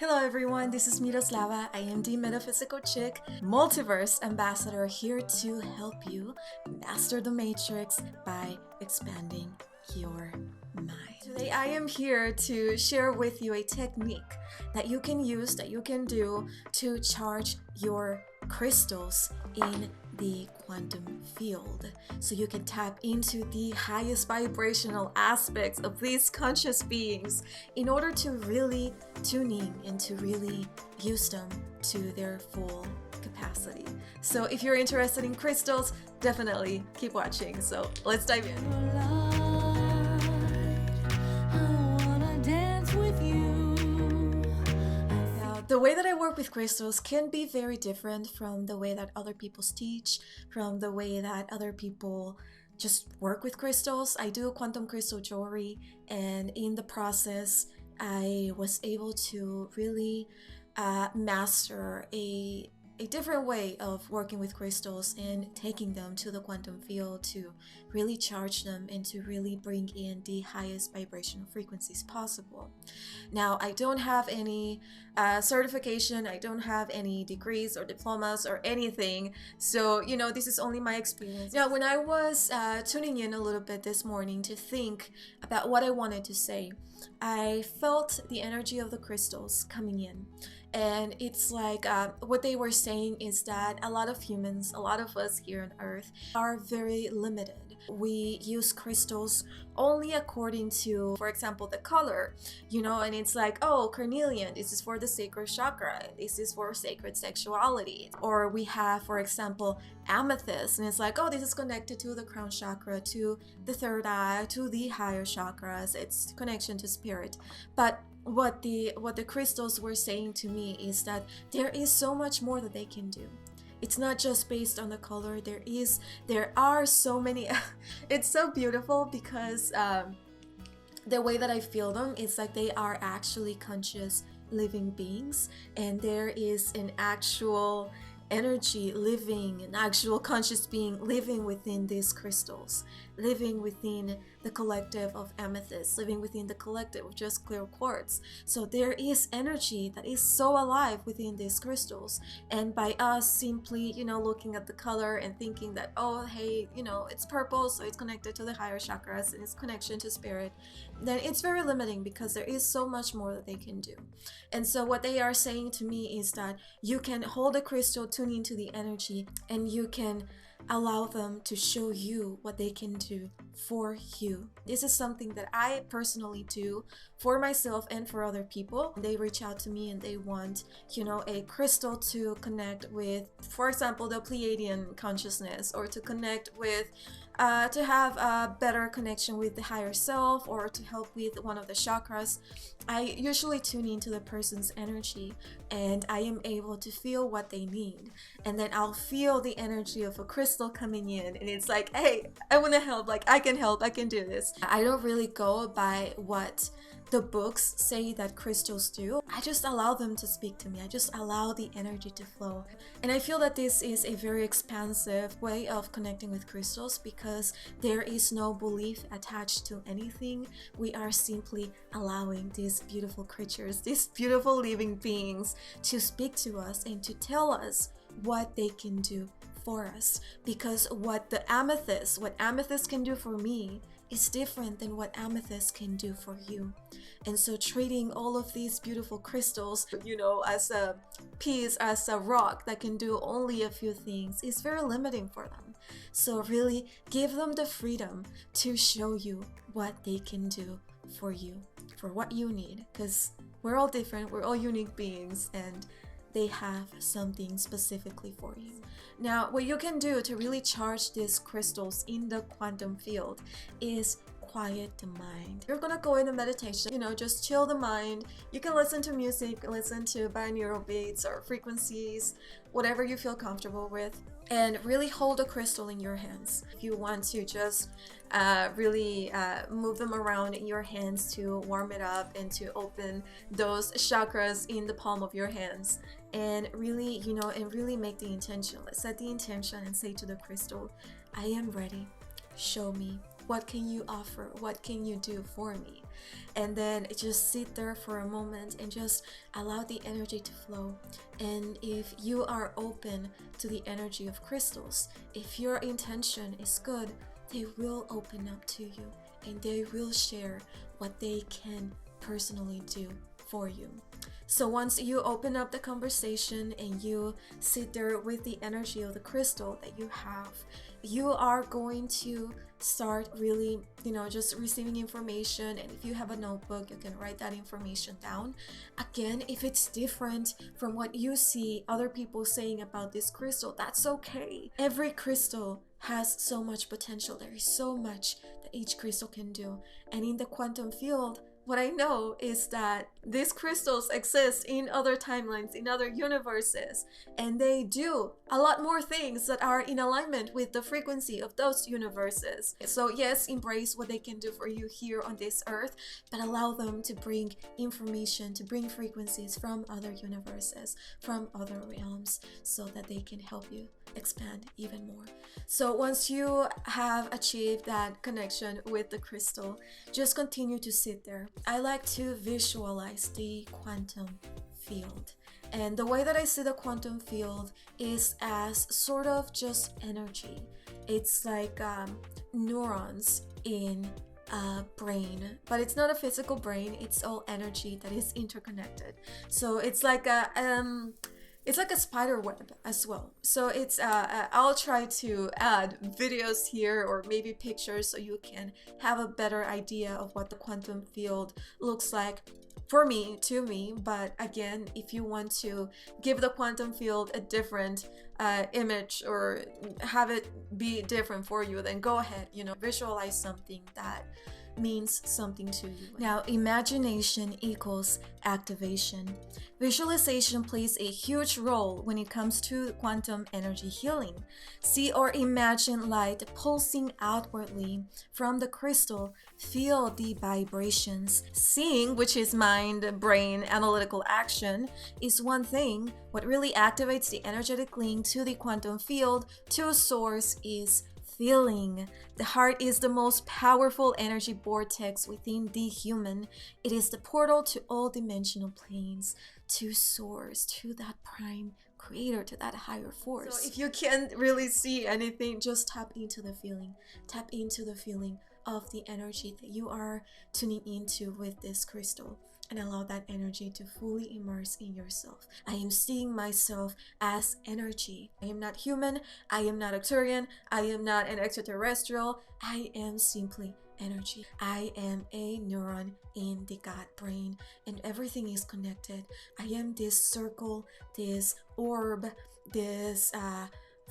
Hello everyone, this is Miroslava. I am the Metaphysical Chick, Multiverse Ambassador, here to help you master the Matrix by expanding your mind. Today I am here to share with you a technique that you can use, that you can do to charge your crystals in the quantum field, so you can tap into the highest vibrational aspects of these conscious beings in order to really tune in and to really use them to their full capacity. So if you're interested in crystals, definitely keep watching. So let's dive in. The way that I work with crystals can be very different from the way that other people teach, from the way that other people just work with crystals. I do quantum crystal jewelry, and in the process, I was able to really master a different way of working with crystals and taking them to the quantum field to really charge them and to really bring in the highest vibrational frequencies possible. Now, I don't have any certification, I don't have any degrees or diplomas or anything, so this is only my experience. Now, when I was tuning in a little bit this morning to think about what I wanted to say, I felt the energy of the crystals coming in. And it's like what they were saying is that a lot of humans, a lot of us here on Earth, are very limited. We use crystals only according to, for example, the color, and it's like, oh, carnelian, this is for the sacred chakra, this is for sacred sexuality. Or we have, for example, amethyst, and it's like, oh, this is connected to the crown chakra, to the third eye, to the higher chakras, it's connection to spirit. But what the crystals were saying to me is that there is so much more that they can do. It's not just based on the color. There are so many. It's so beautiful because the way that I feel them is like they are actually conscious living beings, and there is an actual energy living, an actual conscious being living within these crystals, living within the collective of amethyst, living within the collective of just clear quartz. So there is energy that is so alive within these crystals, and by us simply looking at the color and thinking that, oh, hey, it's purple, so it's connected to the higher chakras and it's connection to spirit, then it's very limiting because there is so much more that they can do. And so what they are saying to me is that you can hold a crystal, tune into the energy, and you can allow them to show you what they can do for you. This is something that I personally do for myself and for other people. They reach out to me and they want, a crystal to connect with, for example, the Pleiadian consciousness, or to connect with to have a better connection with the higher self, or to help with one of the chakras. I usually tune into the person's energy and I am able to feel what they need, and then I'll feel the energy of a crystal coming in, and it's like, hey, I want to help, like I can help, I can do this. I don't really go by what the books say that crystals do. I just allow them to speak to me. I just allow the energy to flow. And I feel that this is a very expansive way of connecting with crystals because there is no belief attached to anything. We are simply allowing these beautiful creatures, these beautiful living beings, to speak to us and to tell us what they can do for us. Because what amethyst can do for me is different than what amethyst can do for you. And so treating all of these beautiful crystals, as a piece, as a rock that can do only a few things, is very limiting for them. So really give them the freedom to show you what they can do for you, for what you need, because we're all different, we're all unique beings, and they have something specifically for you. Now, what you can do to really charge these crystals in the quantum field is quiet the mind. You're gonna go into meditation, just chill the mind. You can listen to music, listen to binaural beats or frequencies, whatever you feel comfortable with, and really hold a crystal in your hands. If you want to just really move them around in your hands to warm it up and to open those chakras in the palm of your hands, and really, and really make the intention. Let's set the intention and say to the crystal, I am ready. Show me what can you offer? What can you do for me? And then just sit there for a moment and just allow the energy to flow. And if you are open to the energy of crystals, if your intention is good, they will open up to you and they will share what they can personally do for you. So once you open up the conversation and you sit there with the energy of the crystal that you have, you are going to start really, just receiving information. And if you have a notebook, you can write that information down. Again, if it's different from what you see other people saying about this crystal, that's okay. Every crystal has so much potential. There is so much that each crystal can do. And in the quantum field, what I know is that these crystals exist in other timelines, in other universes, and they do a lot more things that are in alignment with the frequency of those universes. So yes, embrace what they can do for you here on this earth, but allow them to bring information, to bring frequencies from other universes, from other realms, so that they can help you expand even more. So once you have achieved that connection with the crystal, just continue to sit there. I like to visualize the quantum field. And the way that I see the quantum field is as sort of just energy. It's like neurons in a brain, but it's not a physical brain. It's all energy that is interconnected. So it's like a spider web as well. So it's I'll try to add videos here or maybe pictures so you can have a better idea of what the quantum field looks like to me. But again, if you want to give the quantum field a different image or have it be different for you, then go ahead, visualize something that means something to you. Now, imagination equals activation. Visualization plays a huge role when it comes to quantum energy healing. See or imagine light pulsing outwardly from the crystal. Feel the vibrations. Seeing, which is mind, brain, analytical action, is one thing. What really activates the energetic link to the quantum field, to source, is feeling. The heart is the most powerful energy vortex within the human. It is the portal to all dimensional planes, to source, to that prime creator, to that higher force. So if you can't really see anything, just tap into the feeling. Tap into the feeling of the energy that you are tuning into with this crystal, and allow that energy to fully immerse in yourself. I am seeing myself as energy. I am not human. I am not Arcturian. I am not an extraterrestrial. I am simply energy. I am a neuron in the God brain, and everything is connected. I am this circle, this orb, this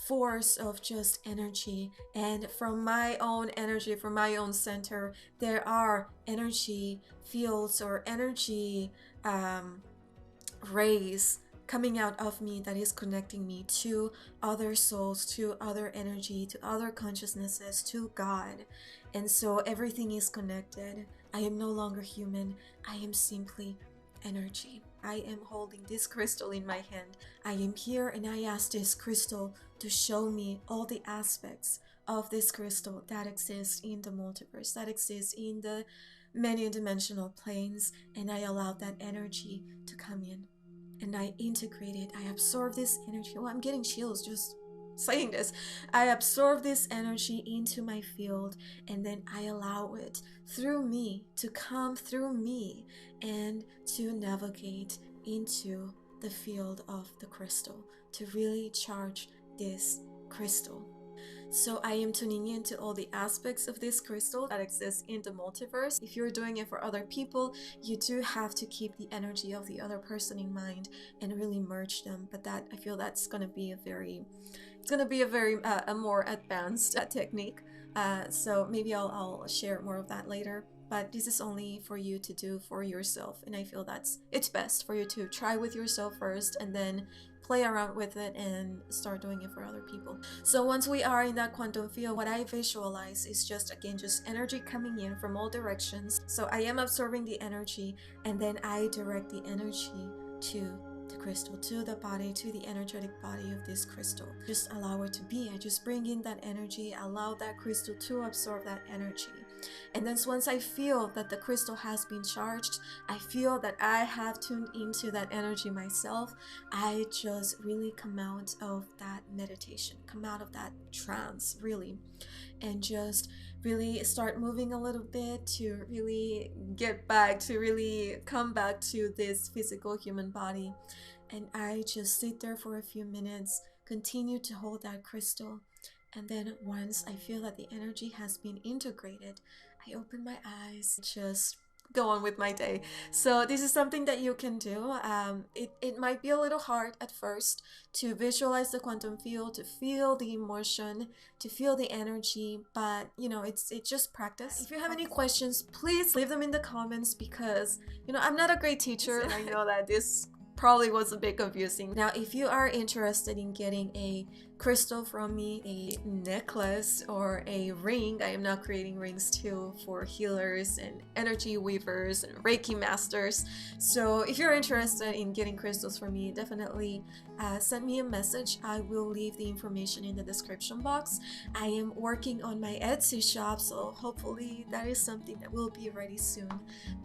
force of just energy, and from my own energy, from my own center, there are energy fields or energy rays coming out of me that is connecting me to other souls, to other energy, to other consciousnesses, to God. And so everything is connected. I am no longer human. I am simply energy. I am holding this crystal in my hand. I am here and I ask this crystal to show me all the aspects of this crystal that exist in the multiverse, that exist in the many dimensional planes, and I allow that energy to come in. And I integrate it. I absorb this energy. Oh, I'm getting chills just saying this. I absorb this energy into my field, and then I allow it through me to come through me and to navigate into the field of the crystal, to really charge this crystal. So I am tuning into all the aspects of this crystal that exists in the multiverse. If you're doing it for other people, you do have to keep the energy of the other person in mind and really merge them. But I feel that's going to be a very more advanced technique. So maybe I'll share more of that later. But this is only for you to do for yourself, and I feel it's best for you to try with yourself first and then play around with it and start doing it for other people. So once we are in that quantum field, what I visualize is just energy coming in from all directions. So I am absorbing the energy, and then I direct the energy to the crystal, to the body, to the energetic body of this crystal. Just allow it to be. I just bring in that energy, allow that crystal to absorb that energy. And then once I feel that the crystal has been charged, I feel that I have tuned into that energy myself, I just really come out of that meditation, come out of that trance, really, and just really start moving a little bit to really get back, to really come back to this physical human body. And I just sit there for a few minutes, continue to hold that crystal. And then once I feel that the energy has been integrated, I open my eyes, just go on with my day. So this is something that you can do. It might be a little hard at first to visualize the quantum field, to feel the emotion, to feel the energy, but it's just practice. If you have any questions, please leave them in the comments, because I'm not a great teacher and I know that this probably was a bit confusing. Now, if you are interested in getting a crystal from me, a necklace or a ring, I am now creating rings too for healers and energy weavers and Reiki masters. So if you're interested in getting crystals from me, definitely send me a message. I will leave the information in the description box. I am working on my Etsy shop, so hopefully that is something that will be ready soon.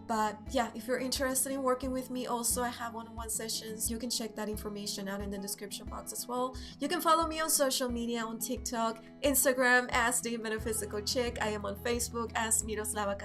But yeah, if you're interested in working with me, also I have one-on-one sessions. You can check that information out in the description box as well. You can follow me on social media, on TikTok, Instagram as the Metaphysical Chick. I am on Facebook as Miroslava,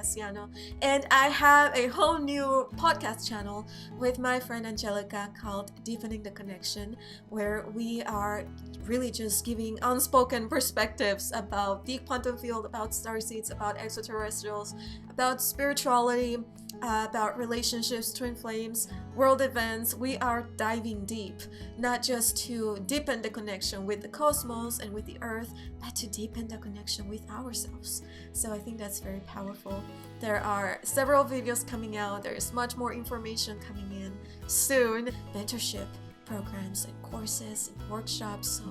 and I have a whole new podcast channel with my friend Angelica called Deepening the Connection, where we are really just giving unspoken perspectives about the quantum field, about starseeds, about extraterrestrials, about spirituality, about relationships, twin flames, world events. We are diving deep, not just to deepen the connection with the cosmos and with the earth, but to deepen the connection with ourselves. So I think that's very powerful. There are several videos coming out. There is much more information coming in soon. Mentorship programs and courses and workshops. So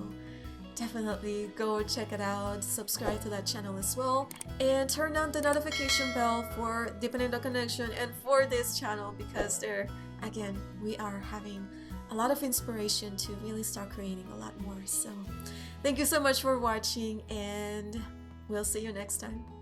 definitely go check it out, subscribe to that channel as well, and turn on the notification bell for Deepening the Connection and for this channel, because there, again, we are having a lot of inspiration to really start creating a lot more. So thank you so much for watching, and we'll see you next time.